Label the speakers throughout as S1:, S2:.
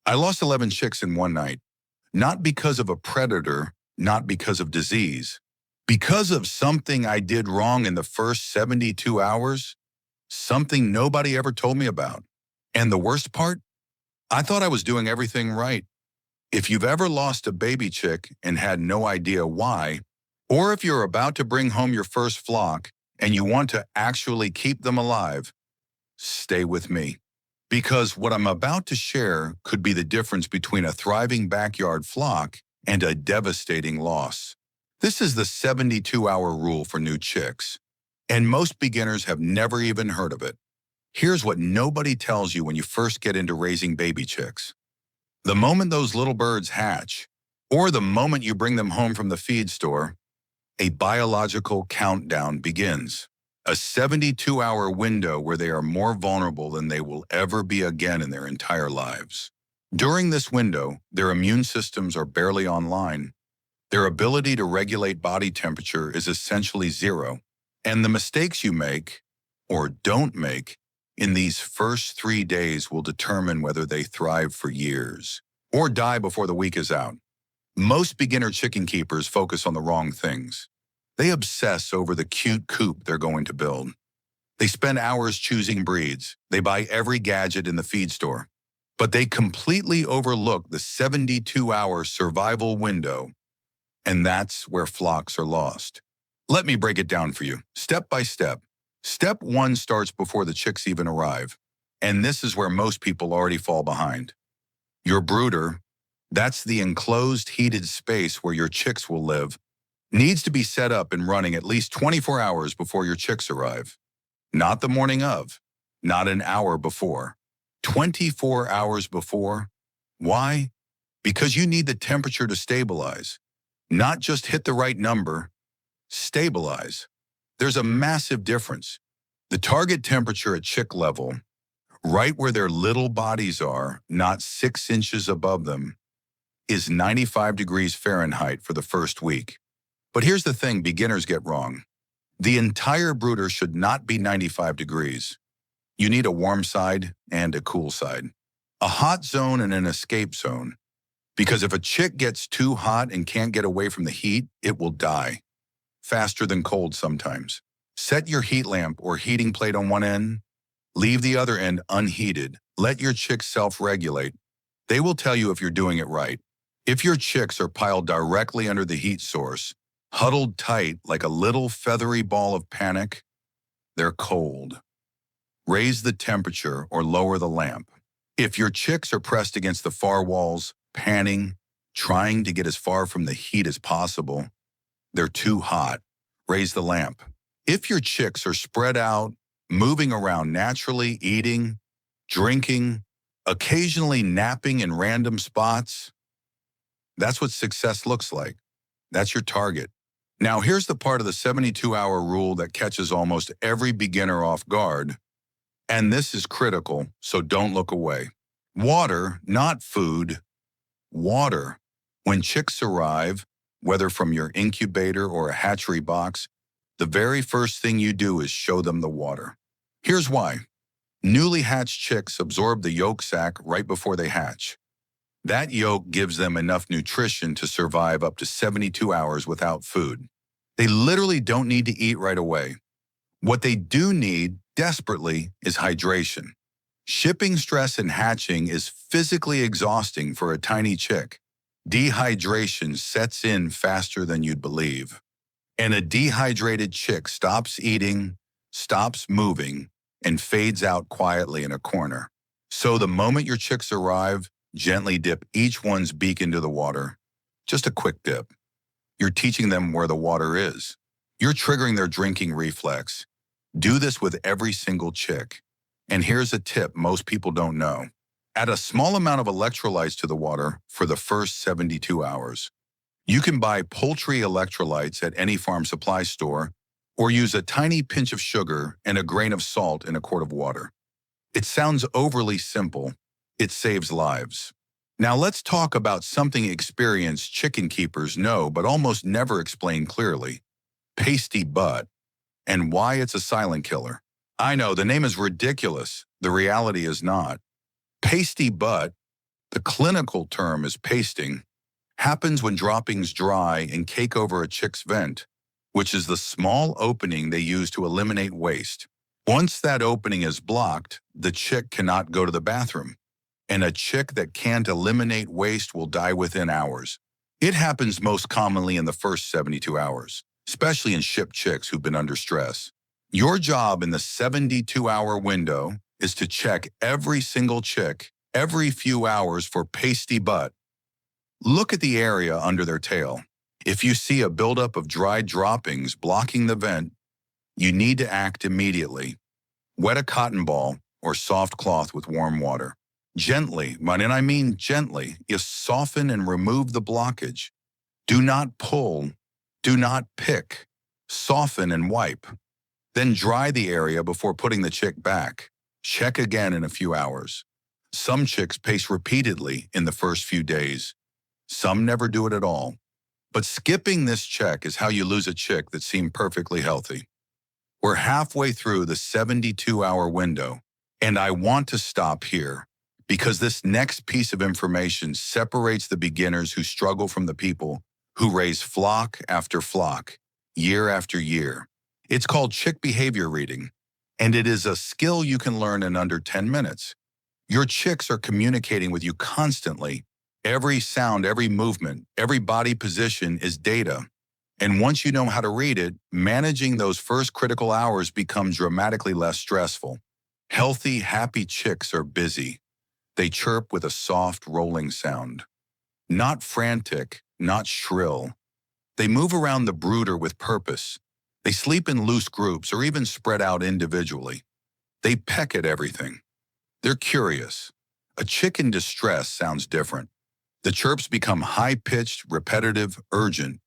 S1: I lost 11 chicks in one night, not because of a predator, not because of disease, because of something I did wrong in the first 72 hours, something nobody ever told me about. And the worst part? I thought I was doing everything right. If you've ever lost a baby chick and had no idea why, or if you're about to bring home your first flock and you want to actually keep them alive, stay with me. Because what I'm about to share could be the difference between a thriving backyard flock and a devastating loss. This is the 72-hour rule for new chicks, and most beginners have never even heard of it. Here's what nobody tells you when you first get into raising baby chicks. The moment those little birds hatch, or the moment you bring them home from the feed store, a biological countdown begins. A 72-hour window where they are more vulnerable than they will ever be again in their entire lives. During this window, their immune systems are barely online. Their ability to regulate body temperature is essentially zero. And the mistakes you make, or don't make, in these first 3 days will determine whether they thrive for years or die before the week is out. Most beginner chicken keepers focus on the wrong things. They obsess over the cute coop they're going to build. They spend hours choosing breeds. They buy every gadget in the feed store. But they completely overlook the 72-hour survival window, and that's where flocks are lost. Let me break it down for you, step by step. Step 1 starts before the chicks even arrive, and this is where most people already fall behind. Your brooder, that's the enclosed, heated space where your chicks will live, needs to be set up and running at least 24 hours before your chicks arrive. Not the morning of, not an hour before. 24 hours before. Why? Because you need the temperature to stabilize. Not just hit the right number, stabilize. There's a massive difference. The target temperature at chick level, right where their little bodies are, not 6 inches above them, is 95 degrees Fahrenheit for the first week. But here's the thing beginners get wrong. The entire brooder should not be 95 degrees. You need a warm side and a cool side. A hot zone and an escape zone. Because if a chick gets too hot and can't get away from the heat, it will die. Faster than cold sometimes. Set your heat lamp or heating plate on one end. Leave the other end unheated. Let your chicks self-regulate. They will tell you if you're doing it right. If your chicks are piled directly under the heat source, huddled tight like a little feathery ball of panic, they're cold. Raise the temperature or lower the lamp. If your chicks are pressed against the far walls, panning, trying to get as far from the heat as possible, they're too hot. Raise the lamp. If your chicks are spread out, moving around naturally, eating, drinking, occasionally napping in random spots, that's what success looks like. That's your target. Now, here's the part of the 72-hour rule that catches almost every beginner off guard, and this is critical, so don't look away. Water, not food. Water. When chicks arrive, whether from your incubator or a hatchery box, the very first thing you do is show them the water. Here's why. Newly hatched chicks absorb the yolk sac right before they hatch. That yolk gives them enough nutrition to survive up to 72 hours without food. They literally don't need to eat right away. What they do need desperately is hydration. Shipping stress and hatching is physically exhausting for a tiny chick. Dehydration sets in faster than you'd believe. And a dehydrated chick stops eating, stops moving, and fades out quietly in a corner. So the moment your chicks arrive, gently dip each one's beak into the water. Just a quick dip. You're teaching them where the water is. You're triggering their drinking reflex. Do this with every single chick. And here's a tip most people don't know. Add a small amount of electrolytes to the water for the first 72 hours. You can buy poultry electrolytes at any farm supply store, or use a tiny pinch of sugar and a grain of salt in a quart of water. It sounds overly simple. It saves lives. Now let's talk about something experienced chicken keepers know but almost never explain clearly. Pasty butt, and why it's a silent killer. I know, the name is ridiculous. The reality is not. Pasty butt, The clinical term is pasting, happens when droppings dry and cake over a chick's vent, which is the small opening they use to eliminate waste. Once that opening is blocked, the chick cannot go to the bathroom, and a chick that can't eliminate waste will die within hours. It happens most commonly in the first 72 hours, especially in ship chicks who've been under stress. Your job in the 72-hour window is to check every single chick every few hours for pasty butt. Look at the area under their tail. If you see a buildup of dried droppings blocking the vent, you need to act immediately. Wet a cotton ball or soft cloth with warm water. Gently, and I mean gently, you soften and remove the blockage. Do not pull, do not pick. Soften and wipe. Then dry the area before putting the chick back. Check again in a few hours. Some chicks pace repeatedly in the first few days. Some never do it at all. But skipping this check is how you lose a chick that seemed perfectly healthy. We're halfway through the 72-hour window, and I want to stop here because this next piece of information separates the beginners who struggle from the people who raise flock after flock, year after year. It's called chick behavior reading, and it is a skill you can learn in under 10 minutes. Your chicks are communicating with you constantly. Every sound, every movement, every body position is data. And once you know how to read it, managing those first critical hours becomes dramatically less stressful. Healthy, happy chicks are busy. They chirp with a soft, rolling sound. Not frantic, not shrill. They move around the brooder with purpose. They sleep in loose groups or even spread out individually. They peck at everything. They're curious. A chick in distress sounds different. The chirps become high-pitched, repetitive, urgent.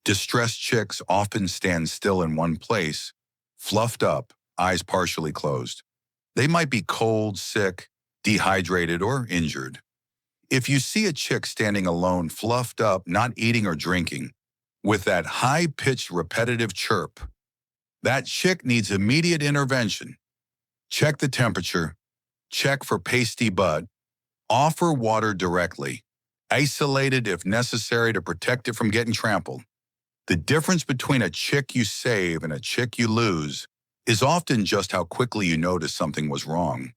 S1: Distressed chicks often stand still in one place, fluffed up, eyes partially closed. They might be cold, sick, dehydrated, or injured. If you see a chick standing alone, fluffed up, not eating or drinking, with that high-pitched, repetitive chirp, that chick needs immediate intervention. Check the temperature, check for pasty butt, offer water directly, isolate it if necessary to protect it from getting trampled. The difference between a chick you save and a chick you lose is often just how quickly you notice something was wrong.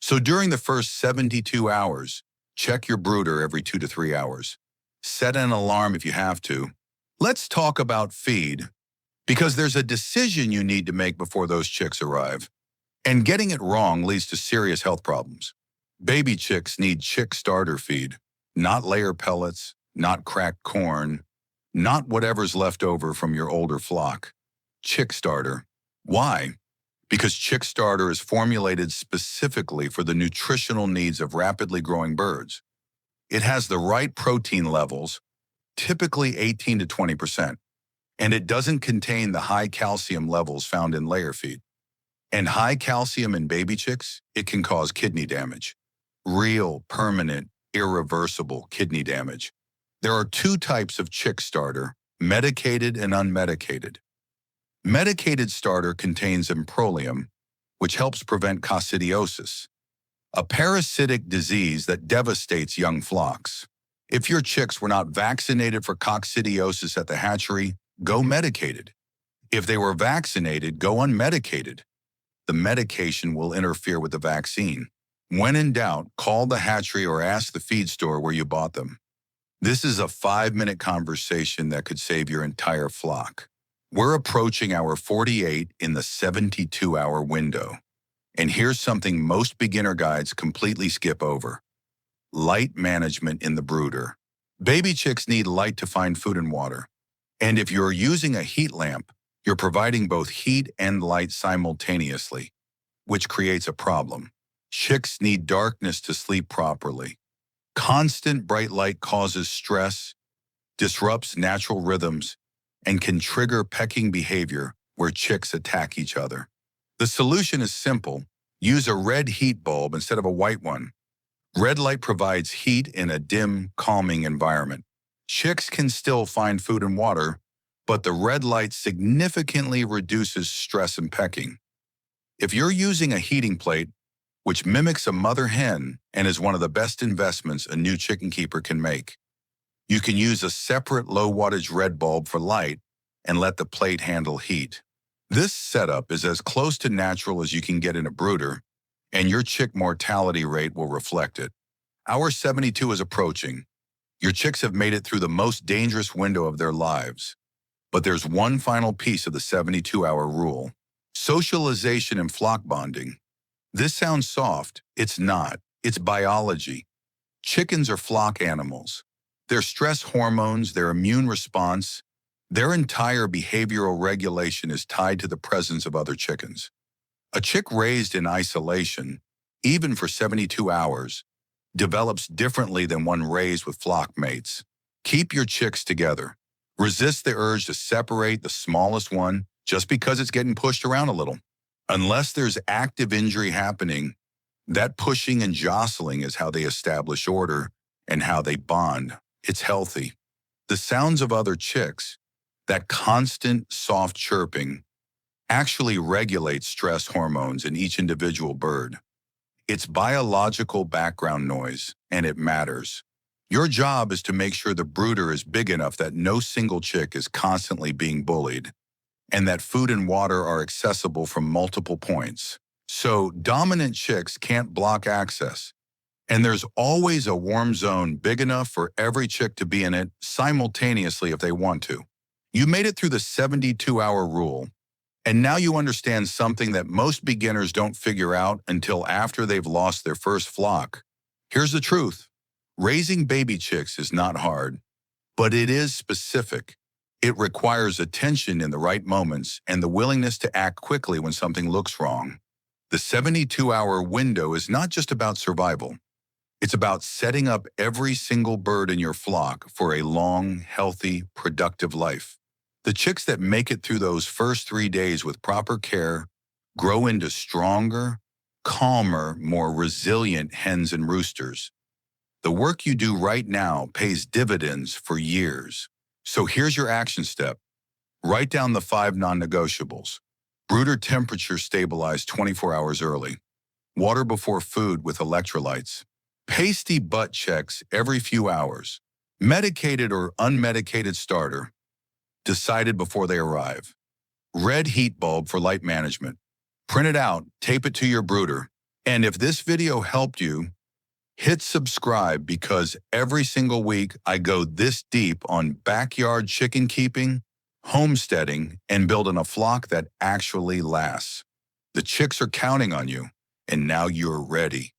S1: So during the first 72 hours, check your brooder every 2 to 3 hours. Set an alarm if you have to. Let's talk about feed, because there's a decision you need to make before those chicks arrive. And getting it wrong leads to serious health problems. Baby chicks need chick starter feed, not layer pellets, not cracked corn, not whatever's left over from your older flock. Chick starter. Why? Because chick starter is formulated specifically for the nutritional needs of rapidly growing birds. It has the right protein levels, typically 18 to 20%, and it doesn't contain the high calcium levels found in layer feed. And high calcium in baby chicks, it can cause kidney damage. Real, permanent, irreversible kidney damage. There are 2 types of chick starter, medicated and unmedicated. Medicated starter contains improlium, which helps prevent coccidiosis, a parasitic disease that devastates young flocks. If your chicks were not vaccinated for coccidiosis at the hatchery, go medicated. If they were vaccinated, go unmedicated. The medication will interfere with the vaccine. When in doubt, call the hatchery or ask the feed store where you bought them. This is a 5-minute conversation that could save your entire flock. We're approaching hour 48 in the 72-hour window. And here's something most beginner guides completely skip over. Light management in the brooder. Baby chicks need light to find food and water. And if you're using a heat lamp, you're providing both heat and light simultaneously, which creates a problem. Chicks need darkness to sleep properly. Constant bright light causes stress, disrupts natural rhythms, and can trigger pecking behavior where chicks attack each other. The solution is simple. Use a red heat bulb instead of a white one. Red light provides heat in a dim, calming environment. Chicks can still find food and water, but the red light significantly reduces stress and pecking. If you're using a heating plate, which mimics a mother hen and is one of the best investments a new chicken keeper can make. You can use a separate low-wattage red bulb for light and let the plate handle heat. This setup is as close to natural as you can get in a brooder, and your chick mortality rate will reflect it. Hour 72 is approaching. Your chicks have made it through the most dangerous window of their lives. But there's one final piece of the 72-hour rule: socialization and flock bonding. This sounds soft. It's not. It's biology. Chickens are flock animals. Their stress hormones, their immune response, their entire behavioral regulation is tied to the presence of other chickens. A chick raised in isolation, even for 72 hours, develops differently than one raised with flock mates. Keep your chicks together. Resist the urge to separate the smallest one just because it's getting pushed around a little. Unless there's active injury happening, that pushing and jostling is how they establish order and how they bond. It's healthy. The sounds of other chicks, that constant soft chirping, actually regulates stress hormones in each individual bird. It's biological background noise, and it matters. Your job is to make sure the brooder is big enough that no single chick is constantly being bullied, and that food and water are accessible from multiple points. So dominant chicks can't block access, and there's always a warm zone big enough for every chick to be in it simultaneously if they want to. You made it through the 72-hour rule, and now you understand something that most beginners don't figure out until after they've lost their first flock. Here's the truth. Raising baby chicks is not hard, but it is specific. It requires attention in the right moments and the willingness to act quickly when something looks wrong. The 72-hour window is not just about survival. It's about setting up every single bird in your flock for a long, healthy, productive life. The chicks that make it through those first 3 days with proper care grow into stronger, calmer, more resilient hens and roosters. The work you do right now pays dividends for years. So here's your action step. Write down the 5 non-negotiables. Brooder temperature stabilized 24 hours early. Water before food with electrolytes. Pasty butt checks every few hours. Medicated or unmedicated starter, decided before they arrive. Red heat bulb for light management. Print it out, tape it to your brooder. And if this video helped you, hit subscribe, because every single week I go this deep on backyard chicken keeping, homesteading, and building a flock that actually lasts. The chicks are counting on you, and now you're ready.